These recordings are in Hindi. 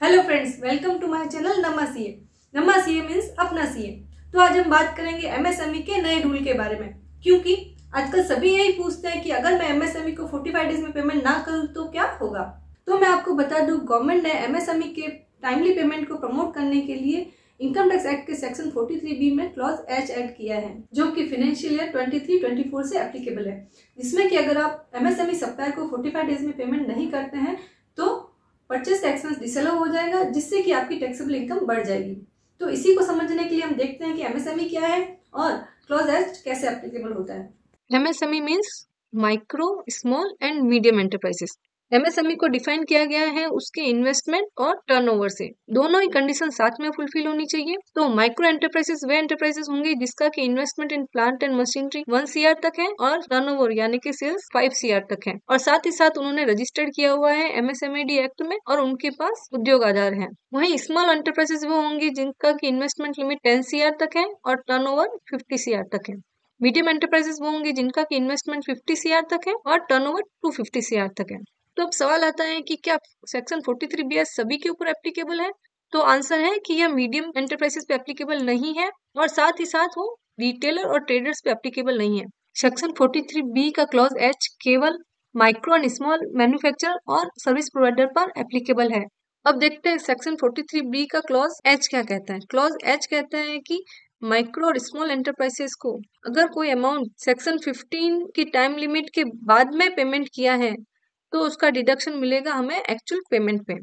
Hello friends, welcome to my channel नमा सीए। नमा सीए मीन्स अपना सीए। तो आज हम बात करेंगे एमएसएमई के नए रूल के बारे में, क्योंकि आजकल सभी यही पूछते हैं कि अगर मैं एमएसएमई को 45 डेज में पेमेंट ना करूं तो क्या होगा। तो मैं आपको बता दूं, गवर्नमेंट ने एमएसएमई के टाइमली पेमेंट को प्रमोट करने के लिए इनकम टैक्स एक्ट के सेक्शन 43B में क्लॉज एच ऐड किया है, जो कि फाइनेंशियल ईयर 23-24 से एप्लीकेबल है, जिसमें कि अगर आप एमएसएमई सप्लायर को 45 डेज में पेमेंट नहीं करते हैं तो परचेस टैक्स डिसअलाउ हो जाएगा, जिससे कि आपकी टैक्सेबल इनकम बढ़ जाएगी। तो इसी को समझने के लिए हम देखते हैं कि एमएसएमई क्या है और क्लॉज एच कैसे एप्लीकेबल होता है। MSME means micro small and medium enterprises. MSME को डिफाइन किया गया है उसके इन्वेस्टमेंट और टर्नओवर से। दोनों ही कंडीशन साथ में फुलफिल होनी चाहिए। तो माइक्रो एंटरप्राइजेस वे एंटरप्राइजेस होंगे जिसका कि investment in plant and machinery 1 CR तक है और टर्नओवर यानी कि सेल्स 5 CR तक है, और साथ ही साथ उन्होंने रजिस्टर्ड किया हुआ है MSMED एक्ट में और उनके पास उद्योग आधार है। वहीं स्मॉल एंटरप्राइजेस वो होंगी जिनका की इन्वेस्टमेंट लिमिट 10 CR तक है और टर्नओवर 50 CR तक है। मीडियम एंटरप्राइजेस वो होंगी जिनका की इन्वेस्टमेंट 50 CR तक है और टर्नओवर 250 CR तक है। तो अब सवाल आता है कि क्या सेक्शन 43BS सभी के ऊपर एप्लीकेबल है? तो आंसर है कि यह मीडियम एंटरप्राइजेस पे एप्लीकेबल नहीं है और साथ ही साथ वो रिटेलर और ट्रेडर्स पे एप्लीकेबल नहीं है। सेक्शन 43B का क्लॉज एच केवल माइक्रो एंड स्मॉल मैन्युफैक्चरर और सर्विस प्रोवाइडर पर एप्लीकेबल है। अब देखते हैं सेक्शन 43B का क्लॉज एच क्या कहता है। क्लॉज एच कहता है कि माइक्रो और स्मॉल एंटरप्राइजेस को अगर कोई अमाउंट सेक्शन 15 की टाइम लिमिट के बाद में पेमेंट किया है तो उसका डिडक्शन मिलेगा हमें एक्चुअल पेमेंट पे।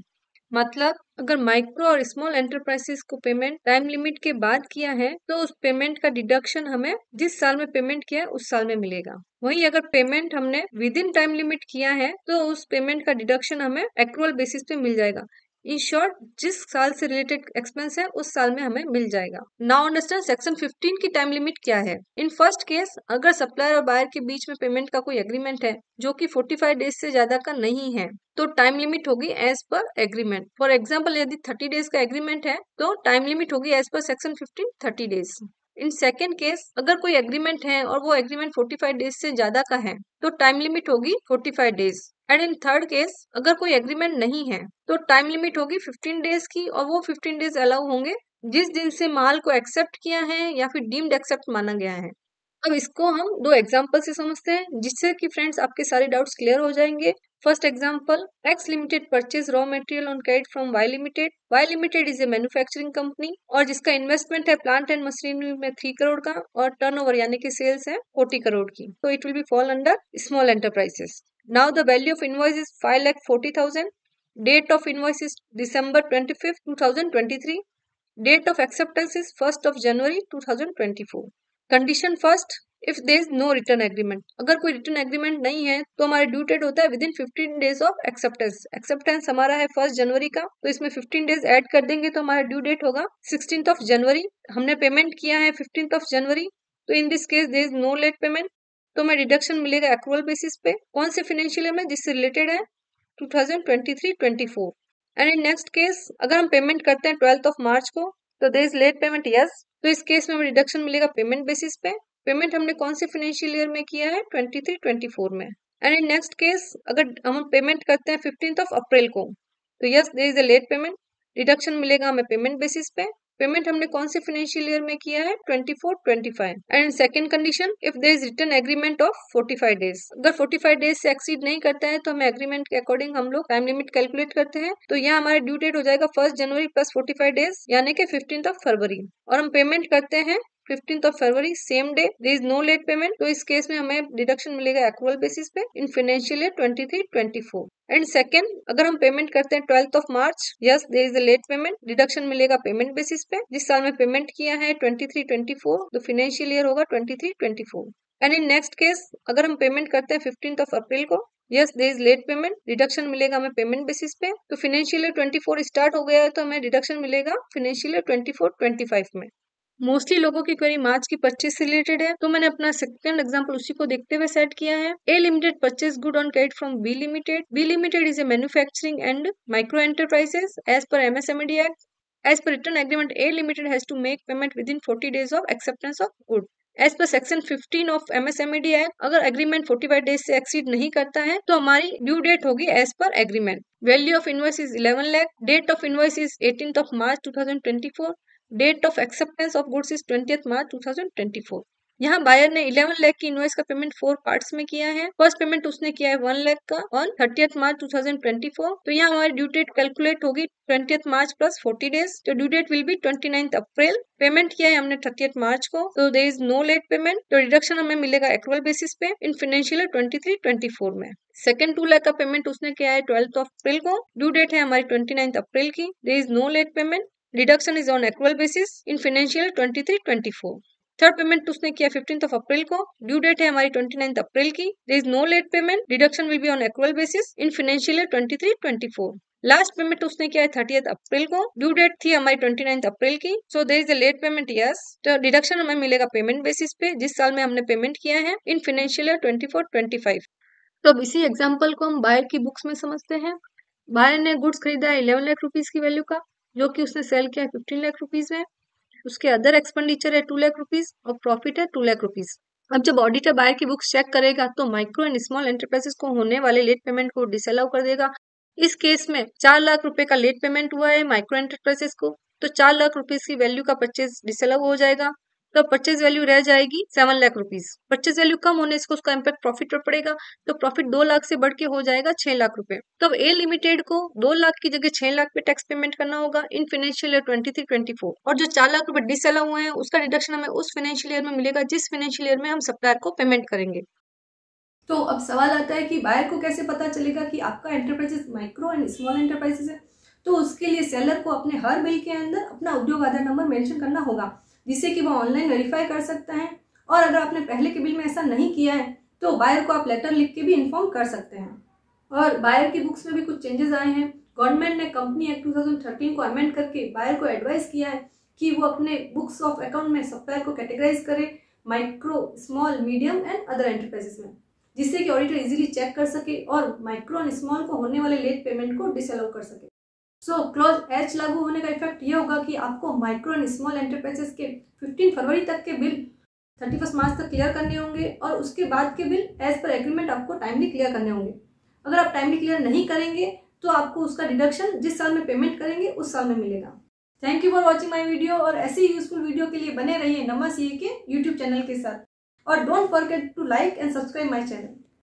मतलब अगर माइक्रो और स्मॉल एंटरप्राइजेस को पेमेंट टाइम लिमिट के बाद किया है तो उस पेमेंट का डिडक्शन हमें जिस साल में पेमेंट किया है उस साल में मिलेगा। वहीं अगर पेमेंट हमने विद इन टाइम लिमिट किया है तो उस पेमेंट का डिडक्शन हमें एक्रूअल बेसिस पे मिल जाएगा। इन शॉर्ट, जिस साल से रिलेटेड एक्सपेंस है उस साल में हमें मिल जाएगा। नाउ अंडरस्टैंड सेक्शन 15 की टाइम लिमिट क्या है। इन फर्स्ट केस, अगर सप्लायर और बायर के बीच में पेमेंट का कोई एग्रीमेंट है जो कि 45 डेज से ज्यादा का नहीं है तो टाइम लिमिट होगी as per agreement. For example, यदि 30 डेज का एग्रीमेंट है तो टाइम लिमिट होगी as per section 15 30 days. In second case, अगर कोई एग्रीमेंट है और वो एग्रीमेंट 45 डेज से ज्यादा का है तो टाइम लिमिट होगी 45 days. And in third case, अगर कोई एग्रीमेंट नहीं है तो टाइम लिमिट होगी 15 डेज की, और वो 15 डेज अलाउ होंगे जिस दिन से माल को एक्सेप्ट किया है या फिर डीम्ड एक्सेप्ट माना गया है। अब इसको हम दो एग्जाम्पल से समझते हैं जिससे कि फ्रेंड्स आपके सारे डाउट्स क्लियर हो जाएंगे। First example, X limited purchase raw material on credit from Y limited. Y limited is a manufacturing company और जिसका इन्वेस्टमेंट है प्लांट एंड मशीनरी में 3 करोड़ का और टर्नओवर यानी कि सेल्स है 40 करोड़ की। तो it will be fall under small enterprises. Now the value of invoice is 5,40,000। Date of invoice is December 25th, 2023. Date of acceptance is 1st of January 2024. Condition first, if there is no written agreement. अगर कोई written agreement नहीं है तो हमारा ड्यू डेट होता है within 15 days of acceptance. Acceptance हमारा है 1st जनवरी का, तो इसमें 15 days ऐड कर देंगे तो हमारा ड्यू डेट होगा 16th of जनवरी। हमने पेमेंट किया है 15th of जनवरी, तो in this case there is no late payment, तो हमें डिडक्शन मिलेगा एक्रूअल बेसिस पे। कौन से फाइनेंशियल ईयर में? जिससे रिलेटेड है 2023-24। एंड इन नेक्स्ट केस, अगर हम पेमेंट करते हैं 12th ऑफ मार्च को तो there is late payment, yes, तो इस केस में हमें डिडक्शन मिलेगा पेमेंट बेसिस पे। पेमेंट हमने कौन से फाइनेंशियल ईयर में किया है? 23-24 में। एंड इन नेक्स्ट केस, अगर हम पेमेंट करते हैं 15th ऑफ अप्रैल को तो yes, there is a late payment, deduction मिलेगा हमें पेमेंट बेसिस पे। पेमेंट हमने कौन से फाइनेंशियल ईयर में किया है? 24-25। And second condition, if there is written agreement of 45 days. अगर 45 डेज से एक्सीड नहीं करता है तो हमें एग्रीमेंट के अकॉर्डिंग हम लोग टाइम लिमिट कैलकुलेट करते हैं। तो यहाँ हमारा ड्यू डेट हो जाएगा 1st जनवरी प्लस 45 डेज यानी कि 15th ऑफ फरवरी, और हम पेमेंट करते हैं 15th of February same day, there is no late payment, तो इस केस में हमें डिडक्शन मिलेगा एक्रूअल बेसिस पे in financial year 23-24। And second, अगर हम पेमेंट करते हैं 12th of March, yes, there is a late payment, deduction मिलेगा पेमेंट बेसिस पे। जिस साल में पेमेंट किया है 23-24, तो फाइनेंशियल ईयर होगा 23-24। एंड इन नेक्स्ट केस, अगर हम पेमेंट करते हैं 15th ऑफ अप्रैल को, yes, there is late payment, deduction मिलेगा हमें पेमेंट बेसिस पे। तो फाइनेंशियल ईयर 24 स्टार्ट हो गया है तो हमें डिडक्शन मिलेगा फाइनेंशियल ईयर 24-25 में। मोस्टली लोगों की क्वेरी मार्च की परचेज से रिलेटेड है, तो मैंने अपना सेकंड एग्जांपल उसी को देखते हुए सेट किया है। A limited purchase good on credit from B limited. B limited is a manufacturing and micro enterprises as per MSME act. As per written agreement, A Limited has to make payment within 40 days of acceptance of good. As per section 15 of MSMED act अगर एग्रीमेंट 45 डेज से एक्सीड नहीं करता है तो हमारी ड्यू डेट होगी as per agreement. Value of invoice is 11 lakh. Date of invoice is 18th of March 2024। Date of acceptance of goods is 20th March 2024। यहाँ बायर ने 11 लाख की इनवॉइस का पेमेंट 4 पार्ट्स में किया है। फर्स्ट पेमेंट उसने किया है 1 लाख का ऑन 30th March 2024। तो यहाँ हमारी ड्यू डेट कैलकुलेट होगी 20th March प्लस 40 डेज। तो due date will be 29th April. Payment किया है हमने 30th March को, तो there is no late payment. तो डिडक्शन हमें मिलेगा एक्रुअल बेसिस पे इन फाइनेंशियल ईयर 23-24 में। सेकंड 2 लाख का पेमेंट उसने किया है 12th अप्रैल को। ड्यू डेट है हमारी 29th अप्रैल की। There is no late payment. Deduction is on accrual basis in financial year 23-24। Third payment उसने किया 15th अप्रैल को। ड्यू डेट है हमारी 29th अप्रैल की। There is no late payment. Deduction will be on accrual basis in financial year 23-24। Last payment उसने किया है 30th अप्रैल को। ड्यू डेट थी हमारी 29th अप्रैल की। So there is a late payment, yes. तो डिडक्शन हमें मिलेगा पेमेंट बेसिस पे जिस साल में हमने पेमेंट किया है इन फाइनेंशियल ईयर 24-25। तो अब इसी एग्जाम्पल को हम बायर की बुक्स में समझते हैं। बायर ने गुड्स खरीदा है 11 लाख रुपीज की वैल्यू का, जो कि उसने सेल किया है 15 लाख रुपीज में। उसके अदर एक्सपेंडिचर है 2 लाख रुपीज और प्रॉफिट है 2 लाख रुपीज। अब जब ऑडिटर बायर की बुक्स चेक करेगा तो माइक्रो एंड स्मॉल एंटरप्राइजेस को होने वाले लेट पेमेंट को डिसअलाउ कर देगा। इस केस में 4 लाख रुपए का लेट पेमेंट हुआ है माइक्रो एंटरप्राइजेस को, तो 4 लाख रुपीज की वैल्यू का परचेज डिसअलाउ हो जाएगा। तो परचेज वैल्यू रह जाएगी 7 लाख रुपीज। परचेज वैल्यू कम होने से उसका इम्पैक्ट प्रॉफिट पर पड़ेगा, तो प्रॉफिट 2 लाख से बढ़ के हो जाएगा 6 लाख रुपए। तो अब ए लिमिटेड को 2 लाख की जगह 6 लाख पे टैक्स पेमेंट करना होगा इन फाइनेंशियल ईयर 23-24। और जो 4 लाख रुपए डिसअलाउ हुए हैं उसका डिडक्शन हमें उस फाइनेंशियल ईयर में मिलेगा जिस फाइनेंशियल ईयर में हम सप्लायर को पेमेंट करेंगे। तो अब सवाल आता है कि बायर को कैसे पता चलेगा कि आपका enterprises micro and small enterprises है। तो उसके लिए सेलर को अपने हर बिल के अंदर अपना उद्योग आधार नंबर मेंशन करना होगा, जिससे कि वो ऑनलाइन वेरीफाई कर सकता है। और अगर आपने पहले के बिल में ऐसा नहीं किया है तो बायर को आप लेटर लिख के भी इन्फॉर्म कर सकते हैं। और बायर की बुक्स में भी कुछ चेंजेस आए हैं। गवर्नमेंट ने कंपनी एक्ट 2013 को अमेंड करके बायर को एडवाइस किया है कि वो अपने बुक्स ऑफ अकाउंट में सप्लायर को कैटेगराइज करे micro, small, medium and other enterprises में, जिससे कि ऑडिटर इजीली चेक कर सके और माइक्रो एंड स्मॉल को होने वाले लेट पेमेंट को डिसअलाउ कर सके। सो क्लॉज H लागू होने का इफेक्ट ये होगा कि आपको माइक्रो एंड स्मॉल एंटरप्राइजेस के 15 फरवरी तक के बिल 31 मार्च तक क्लियर करने होंगे और उसके बाद के बिल एज पर एग्रीमेंट आपको टाइमली क्लियर करने होंगे। अगर आप टाइमली क्लियर नहीं करेंगे तो आपको उसका डिडक्शन जिस साल में पेमेंट करेंगे उस साल में मिलेगा। Thank you for watching my video और ऐसे ही यूजफुल वीडियो के लिए बने रहिए नमा सीए के यूट्यूब चैनल के साथ और don't forget to like and subscribe my channel.